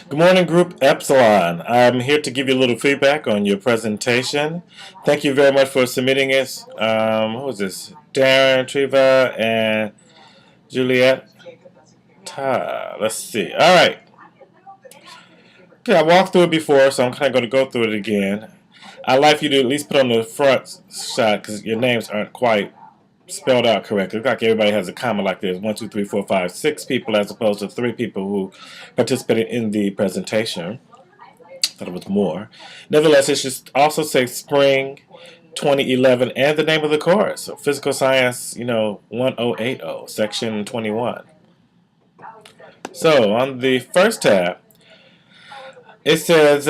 Good morning, Group Epsilon. I'm here to give you a little feedback on your presentation. Thank you very much for submitting it. Who was this? Darren, Treva, and Juliet. Let's see. All right. Okay, I walked through it before, so I'm kind of going to go through it again. I'd like you to at least put on the front shot because your names aren't quite spelled out correctly. It looks like everybody has a comma like there's 1, 2, 3, 4, 5, 6 people as opposed to 3 people who participated in the presentation. Thought it was more. Nevertheless, it should also say spring 2011 and the name of the course. So physical science, 1080, section 21. So on the first tab, it says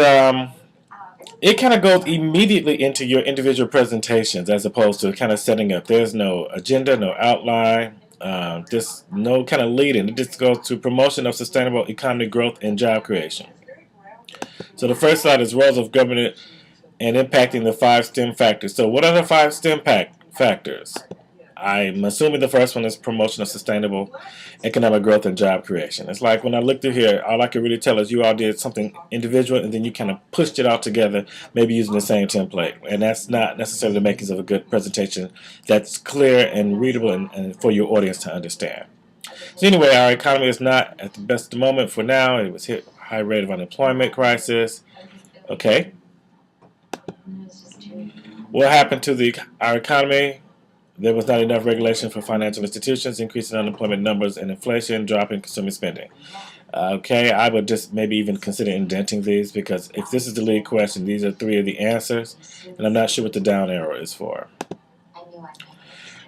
it kind of goes immediately into your individual presentations as opposed to kind of setting up. There's no agenda, no outline, just no kind of leading. It just goes to promotion of sustainable economic growth and job creation. So the first slide is roles of government and impacting the 5 STEM factors. So what are the 5 STEM factors? I'm assuming the first one is promotion of sustainable economic growth and job creation. It's like when I look through here, all I can really tell is you all did something individual and then you kind of pushed it all together, maybe using the same template. And that's not necessarily the makings of a good presentation that's clear and readable and for your audience to understand. So anyway, our economy is not at the best of the moment for now. It was hit high rate of unemployment crisis. Okay. What happened to our economy? There was not enough regulation for financial institutions, increasing unemployment numbers and inflation, dropping consumer spending. Okay, I would just maybe even consider indenting these because if this is the lead question, these are 3 of the answers, and I'm not sure what the down arrow is for.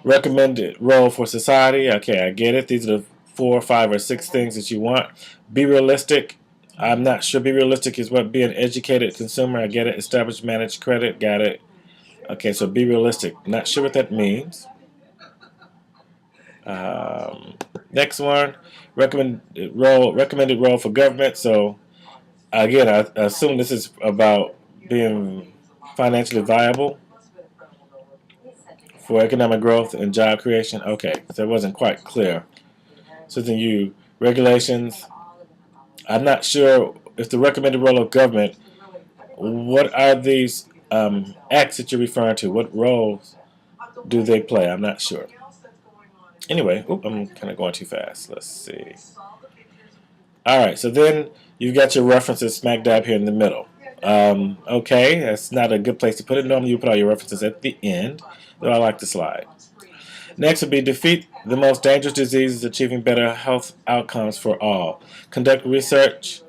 Recommended role for society. Okay, I get it. These are the 4, 5, or 6 things that you want. Be realistic. I'm not sure. Be realistic is what? Be an educated consumer. I get it. Establish managed credit. Got it. Okay, so be realistic. Not sure what that means. Next one, recommended role for government. So again, I assume this is about being financially viable for economic growth and job creation. Okay, so it wasn't quite clear. So then regulations. I'm not sure if the recommended role of government. What are these acts that you're referring to? What roles do they play? I'm not sure. Anyway, I'm kind of going too fast. Let's see. All right, so then you've got your references smack dab here in the middle. Okay, that's not a good place to put it. Normally you put all your references at the end, though I like the slide. Next would be defeat the most dangerous diseases, achieving better health outcomes for all. Conduct research,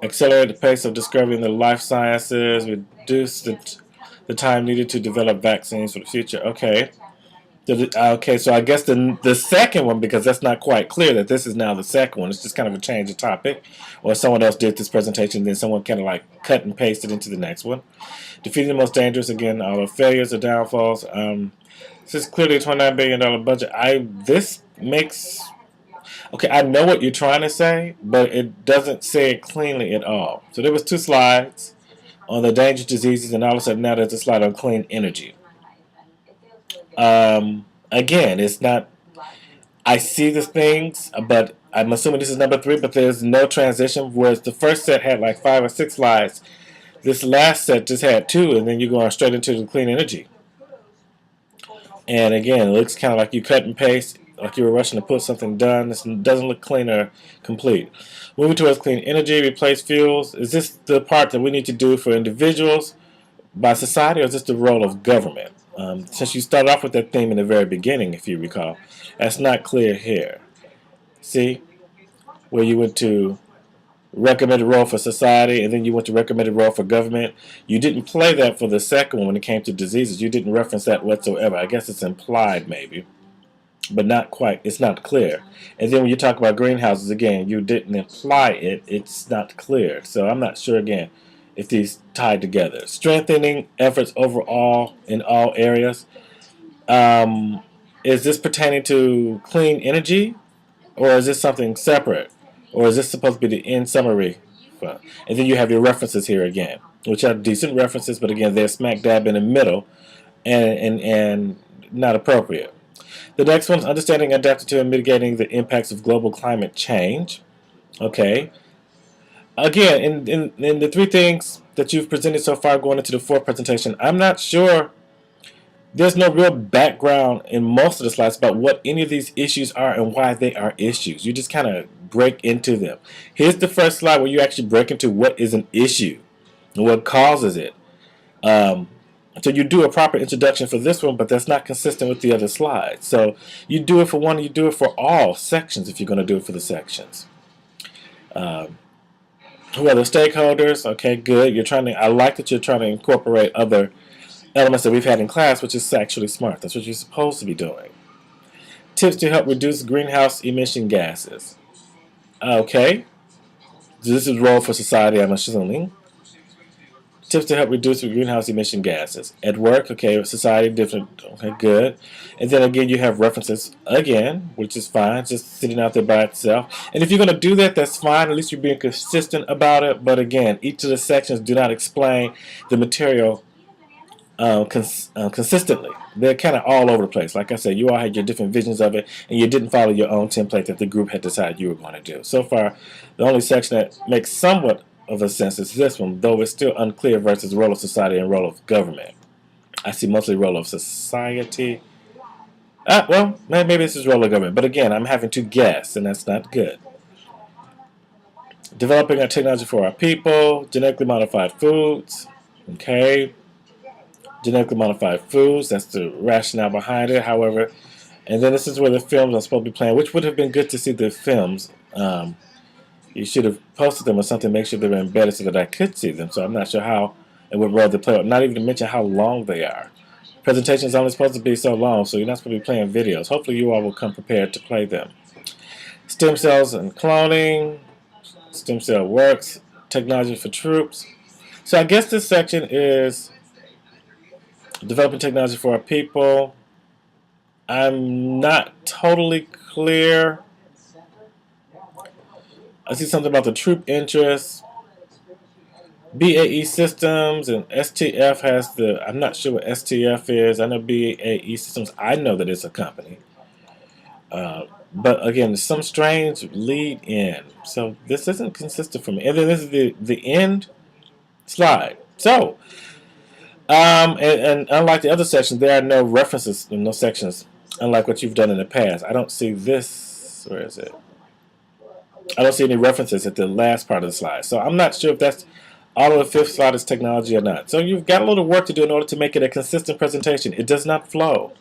accelerate the pace of discovery in the life sciences, reduce the time needed to develop vaccines for the future. Okay. Okay, so I guess the second one, because that's not quite clear that this is now the second one, it's just kind of a change of topic, or someone else did this presentation, then someone kind of like cut and pasted into the next one. Defeating the most dangerous, again, all the failures or downfalls. This is clearly a $29 billion budget. This makes... Okay, I know what you're trying to say, but it doesn't say it cleanly at all. So there was 2 slides on the dangerous diseases, and all of a sudden now there's a slide on clean energy. Again, it's not... I see the things, but I'm assuming this is number 3, but there's no transition, whereas the first set had like 5 or 6 slides. This last set just had 2, and then you're going straight into the clean energy. And again, it looks kind of like you cut and paste, like you were rushing to put something done. This doesn't look clean or complete. Moving towards clean energy, replace fuels. Is this the part that we need to do for individuals, by society, or is this the role of government? Since you started off with that theme in the very beginning, if you recall, that's not clear here. See? Where you went to recommended role for society, and then you went to recommended role for government. You didn't play that for the second one when it came to diseases. You didn't reference that whatsoever. I guess it's implied maybe, but not quite. It's not clear. And then when you talk about greenhouses, again, you didn't imply it. It's not clear. So I'm not sure, again, if these tied together. Strengthening efforts overall in all areas. Is this pertaining to clean energy, or is this something separate? Or is this supposed to be the end summary? And then you have your references here again, which are decent references, but again, they're smack dab in the middle and not appropriate. The next one is understanding, adapting to, and mitigating the impacts of global climate change. Okay. Again, in the three things that you've presented so far going into the fourth presentation, I'm not sure. There's no real background in most of the slides about what any of these issues are and why they are issues. You just kind of break into them. Here's the first slide where you actually break into what is an issue and what causes it. Um, so you do a proper introduction for this one, but that's not consistent with the other slides. So you do it for one, you do it for all sections if you're going to do it for the sections. Who are the stakeholders? Okay, good. You're trying to. I like that you're trying to incorporate other elements that we've had in class, which is actually smart. That's what you're supposed to be doing. Tips to help reduce greenhouse emission gases. Okay, this is role for society, I'm assuming. Tips to help reduce greenhouse emission gases. At work, okay, society, different, okay, good. And then again, you have references again, which is fine, just sitting out there by itself. And if you're going to do that, that's fine. At least you're being consistent about it. But again, each of the sections do not explain the material consistently. They're kind of all over the place. Like I said, you all had your different visions of it, and you didn't follow your own template that the group had decided you were going to do. So far, the only section that makes somewhat of a sense is this one, though it's still unclear versus role of society and role of government. I see mostly role of society. Well, maybe this is role of government, but again, I'm having to guess, and that's not good. Developing our technology for our people, genetically modified foods, okay. Genetically modified foods, that's the rationale behind it, however, and then this is where the films are supposed to be playing, which would have been good to see the films. You should have posted them or something, make sure they were embedded so that I could see them. So I'm not sure how and what role they play, not even to mention how long they are. Presentations are only supposed to be so long, so you're not supposed to be playing videos. Hopefully you all will come prepared to play them. Stem cells and cloning, stem cell works, technology for troops. So I guess this section is developing technology for our people. I'm not totally clear. I see something about the troop interests. BAE Systems and STF has the, I'm not sure what STF is. I know BAE Systems, I know that it's a company. But again, some strange lead in. So this isn't consistent for me. And then this is the end slide. So, and unlike the other sections, there are no references, no sections, unlike what you've done in the past. I don't see this, where is it? I don't see any references at the last part of the slide. So I'm not sure if that's all of the fifth slide is technology or not. So you've got a little work to do in order to make it a consistent presentation. It does not flow.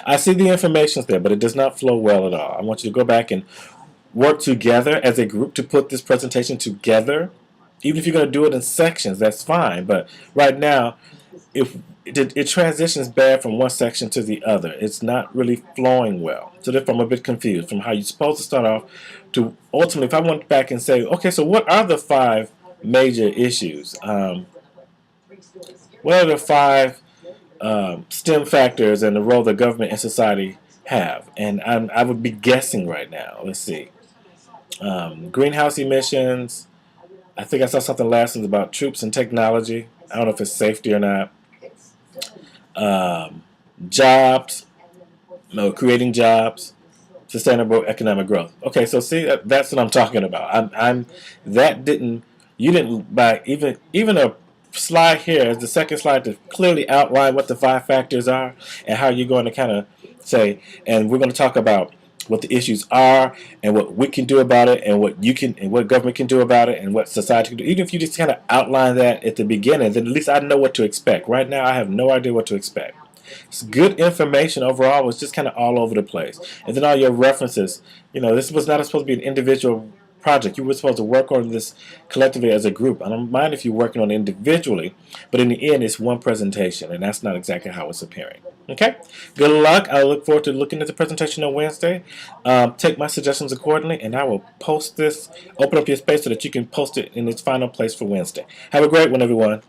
I see the information there, but it does not flow well at all. I want you to go back and work together as a group to put this presentation together. Even if you're going to do it in sections, that's fine. But right now, if it transitions bad from one section to the other. It's not really flowing well. So therefore I'm a bit confused from how you're supposed to start off to ultimately, if I went back and say, okay, so what are the 5 major issues? What are the 5 STEM factors and the role that government and society have? And I would be guessing right now. Let's see. Greenhouse emissions. I think I saw something last month about troops and technology. I don't know if it's safety or not. Jobs, no, creating jobs, sustainable economic growth. Okay, so see, that's what I'm talking about. You didn't by even a slide here as the second slide to clearly outline what the 5 factors are and how you're going to kind of say, and we're going to talk about what the issues are and what we can do about it and what you can and what government can do about it and what society can do. Even if you just kind of outline that at the beginning, then at least I know what to expect. Right now I have no idea what to expect. It's good information overall. It's just kind of all over the place. And then all your references, this was not supposed to be an individual project. You were supposed to work on this collectively as a group. I don't mind if you're working on it individually, but in the end, it's one presentation, and that's not exactly how it's appearing. Okay? Good luck. I look forward to looking at the presentation on Wednesday. Take my suggestions accordingly, and I will post this, open up your space so that you can post it in its final place for Wednesday. Have a great one, everyone.